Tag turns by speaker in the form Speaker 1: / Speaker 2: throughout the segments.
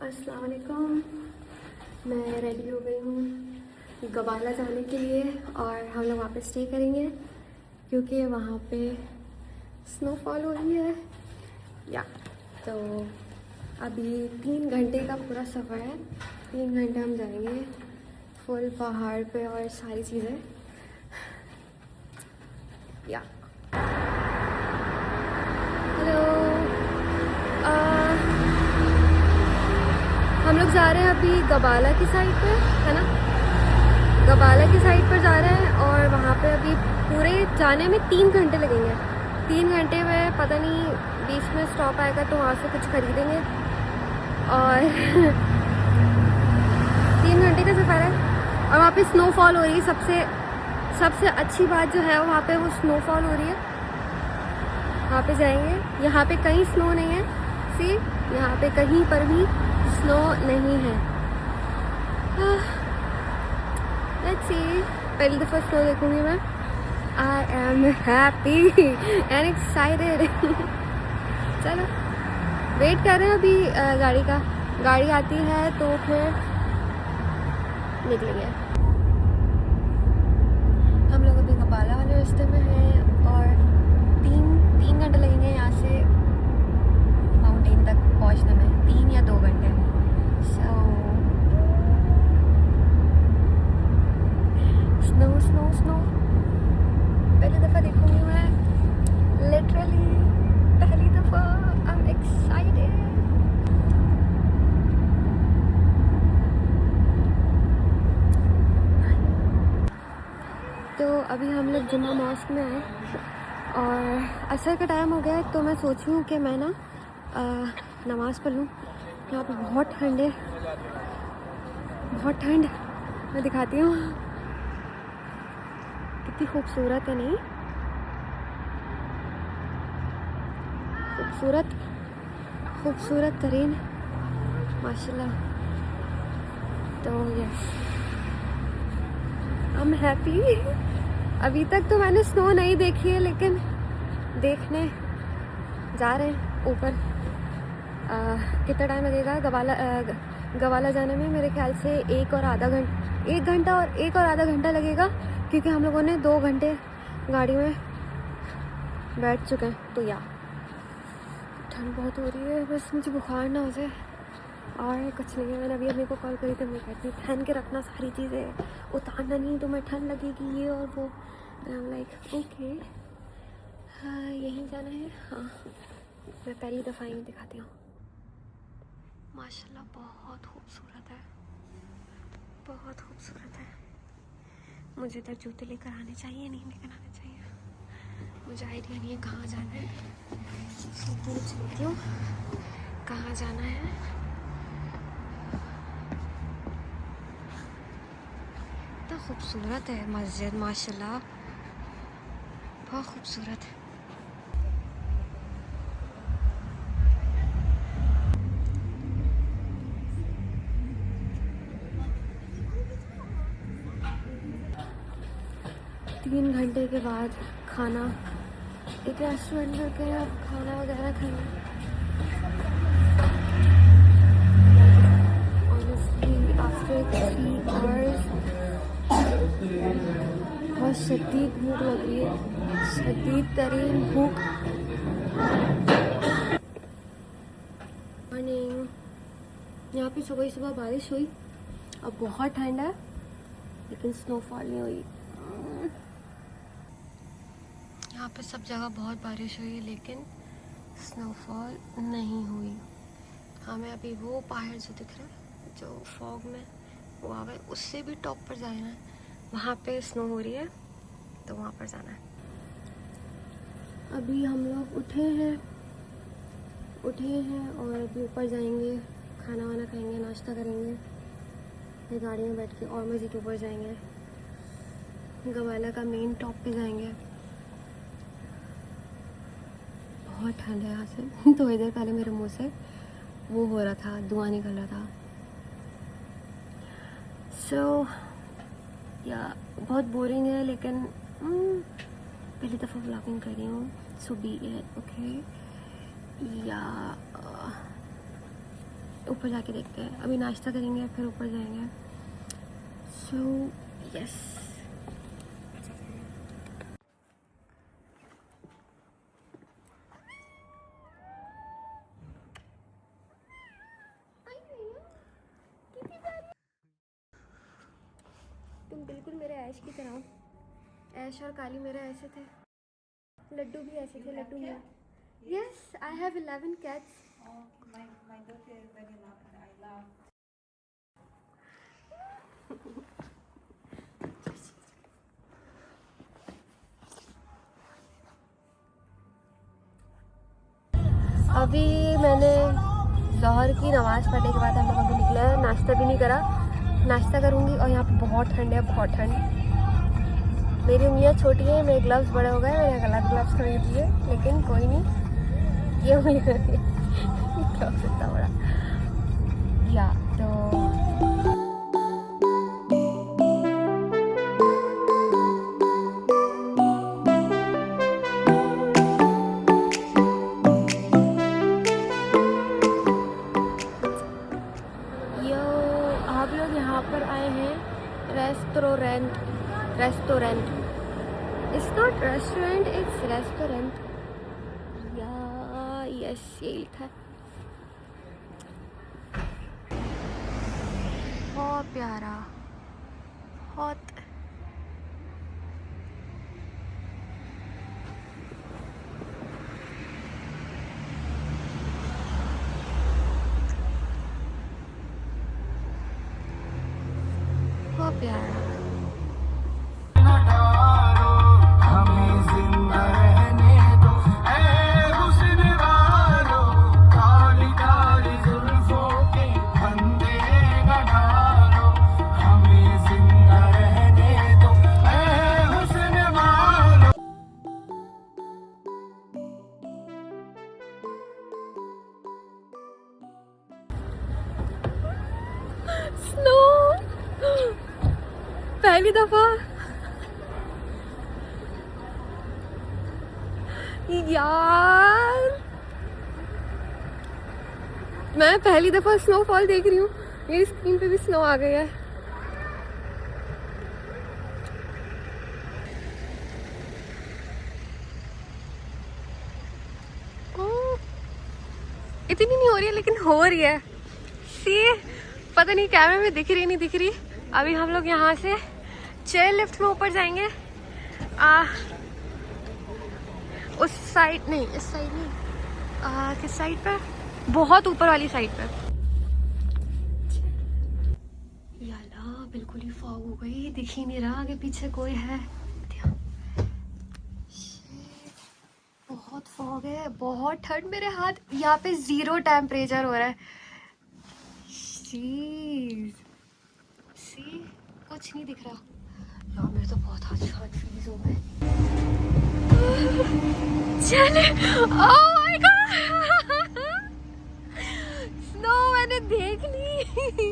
Speaker 1: अस्सलाम वालेकुम। मैं रेडी हो गई हूँ गवाला जाने के लिए और हम लोग वहाँ पे स्टे करेंगे क्योंकि वहाँ पे स्नोफॉल हो रही है। या तो अभी 3 घंटे का पूरा सफ़र है। 3 घंटे हम जाएंगे फुल पहाड़ पे और सारी चीज़ें। या हेलो, हम लोग जा रहे हैं अभी गवाला की साइड पे, है ना। गवाला की साइड पर जा रहे हैं और वहाँ पे अभी पूरे जाने में 3 घंटे लगेंगे। 3 घंटे में पता नहीं बीच में स्टॉप आएगा तो वहाँ से कुछ खरीदेंगे और 3 घंटे का सफ़र है। और वहाँ पे स्नोफॉल हो रही है। सबसे अच्छी बात जो है वहाँ पे वो स्नोफॉल हो रही है। वहाँ पे जाएंगे। यहाँ पे कहीं स्नो नहीं है। सी, यहाँ पे कहीं पर भी स्नो नहीं है। लेट्स सी, पहली दफ़ा स्नो देखूंगी मैं। आई एम हैप्पी एंड एक्साइटेड। चलो वेट कर रहे हैं अभी गाड़ी का। गाड़ी आती है तो फिर निकलेंगे। हम लोग अभी गवाला वाले रास्ते में हैं और 3 घंटे लगेंगे यहाँ से माउंटेन तक पहुँचने में। 3 या 2 घंटे। सो स्नो पहली दफ़ा देखूंगी मैं, लिटरली पहली दफ़ा। I am excited. तो अभी हम लोग जुम्मा मॉस्क में हैं और असर का टाइम हो गया है तो मैं सोच रही हूँ कि मैं ना नमाज़ पढ़ लूँ। यहाँ पे बहुत ठंड है, बहुत ठंड। मैं दिखाती हूँ कितनी खूबसूरत है। नहीं, खूबसूरत तरीन माशाल्लाह। तो यस, आई एम हैप्पी। अभी तक तो मैंने स्नो नहीं देखी है लेकिन देखने जा रहे हैं ऊपर। कितना टाइम लगेगा गवाला जाने में? मेरे ख्याल से 1 और आधा घंटा लगेगा क्योंकि हम लोगों ने 2 घंटे गाड़ी में बैठ चुके हैं। तो या ठंड बहुत हो रही है, बस मुझे बुखार ना हो जाए और कुछ नहीं है। मैंने अभी अपने को कॉल करी तो मैं कहती पहन के रखना सारी चीज़ें, उतारना नहीं तो मैं ठंड लगेगी ये और वो। आई एम लाइक ओके, हाँ यहीं जाना है। हाँ, मैं पहली दफ़ा ही दिखाती हूँ। माशाल्लाह बहुत खूबसूरत है, बहुत खूबसूरत है। मुझे इधर जूते लेकर आने चाहिए, नहीं लेकर आने चाहिए। मुझे आइडिया नहीं है कहाँ जाना है, तो पूछ लेती हूँ कहाँ जाना है। इतना खूबसूरत है मस्जिद, माशाल्लाह बहुत खूबसूरत है। तीन घंटे के बाद खाना, एक रेस्टोरेंट में गए, अब खाना वगैरह खाना। ऑनेस्टली आफ्टर 3 आवर्स बहुत शदीद भूख लग रही है, शदीद तरीन भूख। मॉर्निंग। यहाँ पे सुबह बारिश हुई। अब बहुत ठंड है लेकिन स्नोफॉल नहीं हुई। यहाँ पे सब जगह बहुत बारिश हुई है लेकिन स्नोफॉल नहीं हुई। हमें अभी वो पहाड़ जो दिख रहा है जो फॉग में वो आ गए, उससे भी टॉप पर जाना है। वहाँ पे स्नो हो रही है तो वहाँ पर जाना है। अभी हम लोग उठे हैं और अभी ऊपर जाएंगे, खाना वाना खाएंगे, नाश्ता करेंगे, फिर गाड़ी में बैठ के और मज़ीद ऊपर जाएंगे, गवाला का मेन टॉप पे जाएंगे। बहुत ठंड है यहाँ से। तो इधर पहले मेरे मुंह से वो हो रहा था, धुआं निकल रहा था। सो या बहुत बोरिंग है लेकिन पहली दफ़ा व्लॉगिंग कर रही हूँ। सो बी इट ओके। या ऊपर जाके देखते हैं। अभी नाश्ता करेंगे फिर ऊपर जाएंगे। सो यस, तुम बिल्कुल मेरे ऐश की तरह हो। ऐश और काली मेरे ऐसे थे, लड्डू भी ऐसे थे। लड्डू में यस, आई हैव 11 cats. अभी मैंने ज़ोहर की नमाज़ पढ़ने के बाद हम लोग अभी निकले हैं। नाश्ता भी नहीं करा, नाश्ता करूँगी। और यहाँ पे बहुत ठंड है, बहुत ठंड। मेरी उंगलियाँ छोटी हैं, मेरे ग्लव्स बड़े हो गए, मैंने गलत ग्लव्स खरीद लिए, लेकिन कोई नहीं, ये उंगलियाँ ग्लव्स इतना बड़ा या तो यहाँ पर आए हैं restaurant. It's not restaurant, it's restaurant. या यस, ये लिखा है। बहुत प्यारा, बहुत प्यारा। स्नो, पहली दफा यार, मैं पहली दफा स्नोफॉल देख रही हूँ। मेरी स्क्रीन पे भी स्नो आ गई है। इतनी नहीं हो रही है लेकिन हो रही है। सी, पता नहीं कैमरे में दिख रही नहीं दिख रही। अभी हम लोग यहाँ से चेयर लिफ्ट में ऊपर जाएंगे। उस साइड नहीं, इस साइड नहीं, किस साइड पे? बहुत ऊपर वाली साइड पे। याला बिल्कुल ही फॉग हो गई, दिख ही नहीं रहा आगे पीछे कोई है। बहुत फॉग है, बहुत ठंड। मेरे हाथ यहाँ पे 0 टेम्परेचर हो रहा है। सी, कुछ नहीं दिख रहा यार, मेरे तो बहुत हाथ फ्रीज हो गए। चले, ओह माय गॉड, स्नो मैंने देख ली।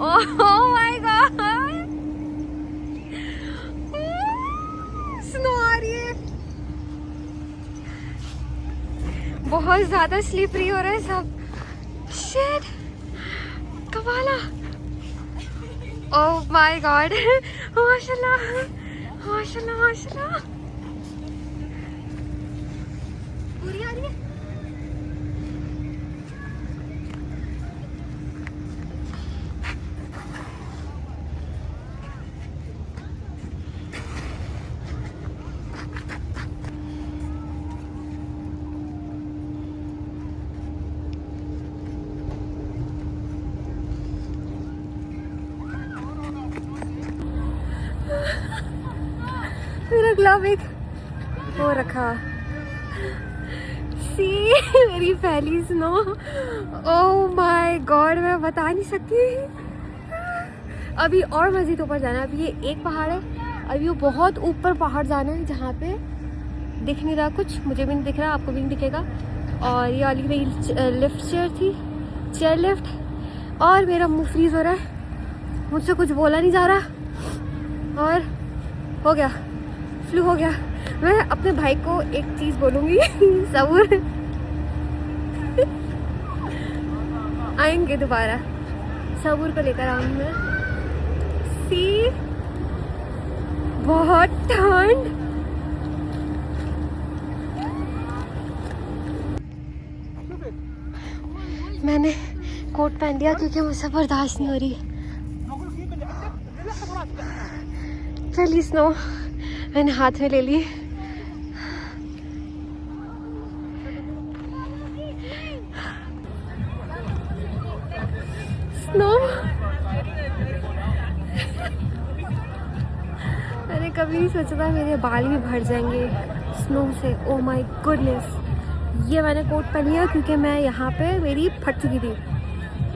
Speaker 1: ओह माय गॉड, स्नो आ रही है। बहुत ज्यादा स्लिपरी हो रहा है सब। Shit, Kamala. Oh my God, माशाल्लाह माशाल्लाह माशाल्लाह। पूरी आ रही है। मेरा ग्लव एक हो रखा। सी, मेरी पहली स्नो। ओह माय गॉड, मैं बता नहीं सकती। अभी और मजीद ऊपर जाना है। अभी ये एक पहाड़ है, अभी वो बहुत ऊपर पहाड़ जाना है जहाँ पे दिख नहीं रहा कुछ, मुझे भी नहीं दिख रहा, आपको भी नहीं दिखेगा। और ये वाली मेरी लिफ्ट चेयर थी, चेयर लिफ्ट। और मेरा मुंह फ्रीज हो रहा है, मुझसे कुछ बोला नहीं जा रहा। और हो गया, फ्लू हो गया। मैं अपने भाई को एक चीज़ बोलूँगी, सब्र। आएंगे दोबारा, सबूर को लेकर आऊंगी मैं। सी बहुत ठंड, मैंने कोट पहन लिया क्योंकि मुझसे बर्दाश्त नहीं हो रही। पहली स्नो मैंने हाथ में ले ली। स्नो मैंने कभी नहीं सोचा था मेरे बाल भी भर जाएंगे स्नो से। Oh my goodness. ये मैंने कोट पहन लिया क्योंकि मैं यहाँ पे मेरी फट चुकी थी।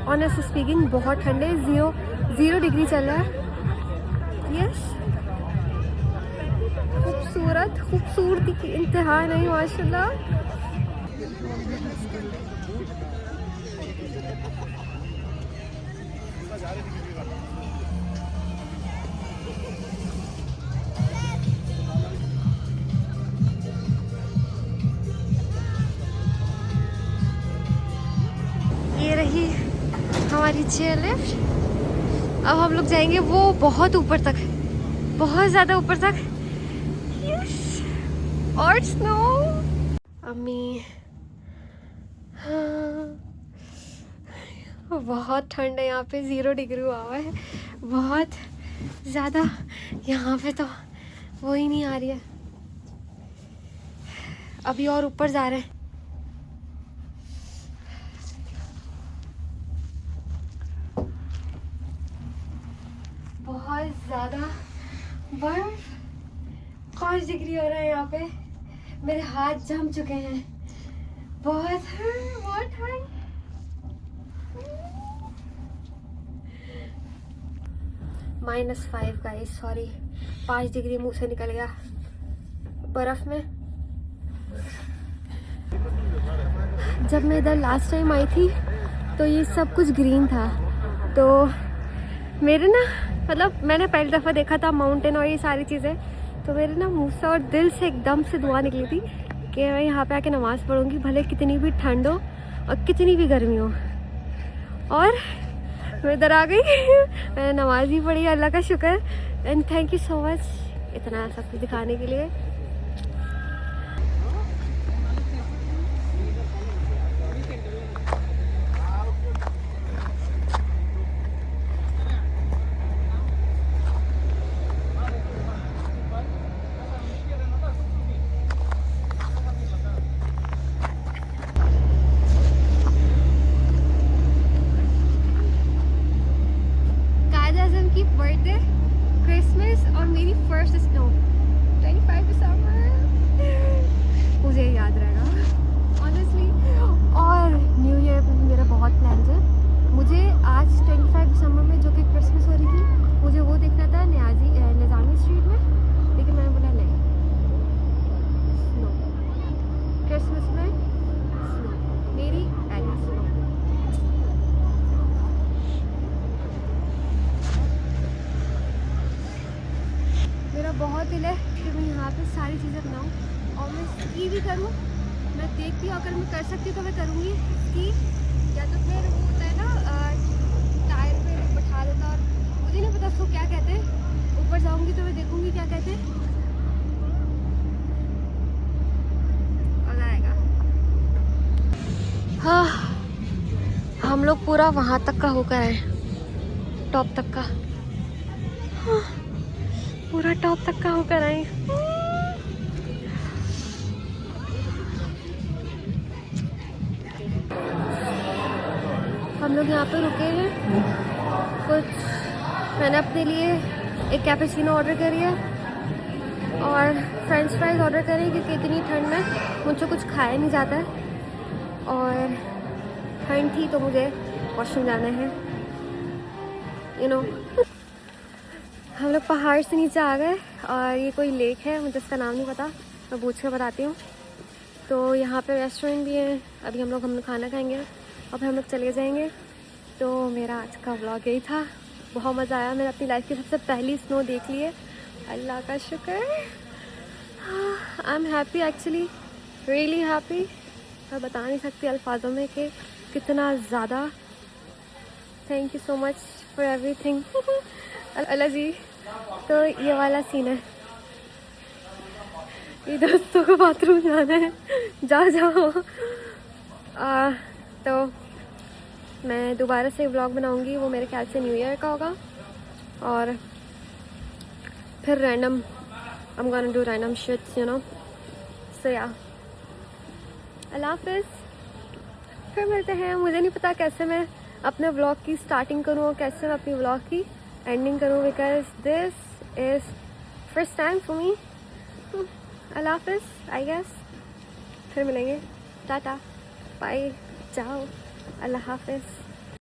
Speaker 1: ऑनेस्टली स्पीकिंग बहुत ठंड है, 0 डिग्री चल रहा है। यस, खूबसूरती की इंतहा नहीं माशाल्लाह। ये रही हमारी चेयर लिफ्ट। अब हम लोग जाएंगे वो बहुत ऊपर तक, बहुत ज़्यादा ऊपर तक। यस, और स्नो। अम्मी हाँ, बहुत ठंड है यहाँ पे, 0 डिग्री हुआ हुआ है, बहुत ज़्यादा। यहाँ पे तो वो ही नहीं आ रही है। अभी और ऊपर जा रहे हैं। बहुत ज़्यादा बर्फ, 5 डिग्री हो रहा है यहाँ पे। मेरे हाथ जम चुके हैं, बहुत ठंड। -5 गाइस, सॉरी, 5 डिग्री मुंह से निकल गया बर्फ में। जब मैं इधर लास्ट टाइम आई थी तो ये सब कुछ ग्रीन था। तो मेरे ना, मतलब मैंने पहली दफ़ा देखा था माउंटेन और ये सारी चीज़ें, तो मेरे ना मुंह से और दिल से एकदम से दुआ निकली थी कि मैं यहाँ पे आके नमाज़ पढ़ूँगी, भले कितनी भी ठंड हो और कितनी भी गर्मी हो। और मैं इधर आ गई मैंने नमाज भी पढ़ी, अल्लाह का शुक्र। And thank you so much इतना सब कुछ दिखाने के लिए। की बर्थडे, क्रिसमस और मेरी फर्स्ट स्नो 25 दिसंबर, मुझे याद रहेगा ऑनेस्टली। और न्यू ईयर पे मेरा बहुत प्लान्स है। मुझे आज 25 दिसंबर में जो कि क्रिसमस हो रही थी, मुझे वो देखना था निज़ामी स्ट्रीट में, लेकिन मैंने बोला नहीं, स्नो क्रिसमस में स्नो, मेरी पहली स्नो। मेरा बहुत दिल है कि मैं यहाँ पे सारी चीज़ें बनाऊँ और मैं स्की भी करूँ। मैं देखती हूँ, अगर मैं कर सकती हूँ तो मैं करूँगी स्की, या तो फिर वो होता है ना टायर पे बैठा देता, और मुझे नहीं पता उसको क्या कहते हैं। ऊपर जाऊँगी तो मैं देखूँगी क्या कहते हैं। मज़ा आएगा। हाँ, हम लोग पूरा वहाँ तक का होकर आए, टॉप तक का। हाँ, पूरा टॉप तक का होकर आए। हम लोग यहाँ पे रुके हैं कुछ। मैंने अपने लिए एक कैपेचिनो ऑर्डर करी है और फ्रेंच फ्राइज ऑर्डर करी, क्योंकि इतनी ठंड में मुझसे कुछ खाया नहीं जाता है और ठंड थी तो मुझे वॉशरूम जाना है, यू नो। हम लोग पहाड़ से नीचे आ गए और ये कोई लेक है, मुझे इसका नाम नहीं पता, मैं पूछ के बताती हूँ। तो यहाँ पे रेस्टोरेंट भी है। अभी हम लोग खाना खाएंगे और हम लोग चले जाएंगे। तो मेरा आज का व्लॉग यही था। बहुत मज़ा आया। मैंने अपनी लाइफ की सबसे पहली स्नो देख ली है, अल्लाह का शुक्र। I am happy, actually really happy. मैं बता नहीं सकती अल्फाजों में कि कितना ज़्यादा thank you so much for everything. Allah ji. तो ये वाला सीन है, ये दोस्तों को बाथरूम जाना है, जा जाओ। तो मैं दोबारा से व्लॉग बनाऊंगी, वो मेरे ख्याल से न्यू ईयर का होगा, और फिर random I'm gonna do random shits, you know. So yeah, अल्लाह हाफिज़। फिर मिलते हैं। मुझे नहीं पता कैसे मैं अपने व्लॉग की स्टार्टिंग करूँ और कैसे मैं अपनी व्लॉग की एंडिंग करूँ, because this is first time for me. Allah हाफिज़ आई गेस। फिर मिलेंगे, टाटा बाय, जाओ, अल्लाह हाफिज़।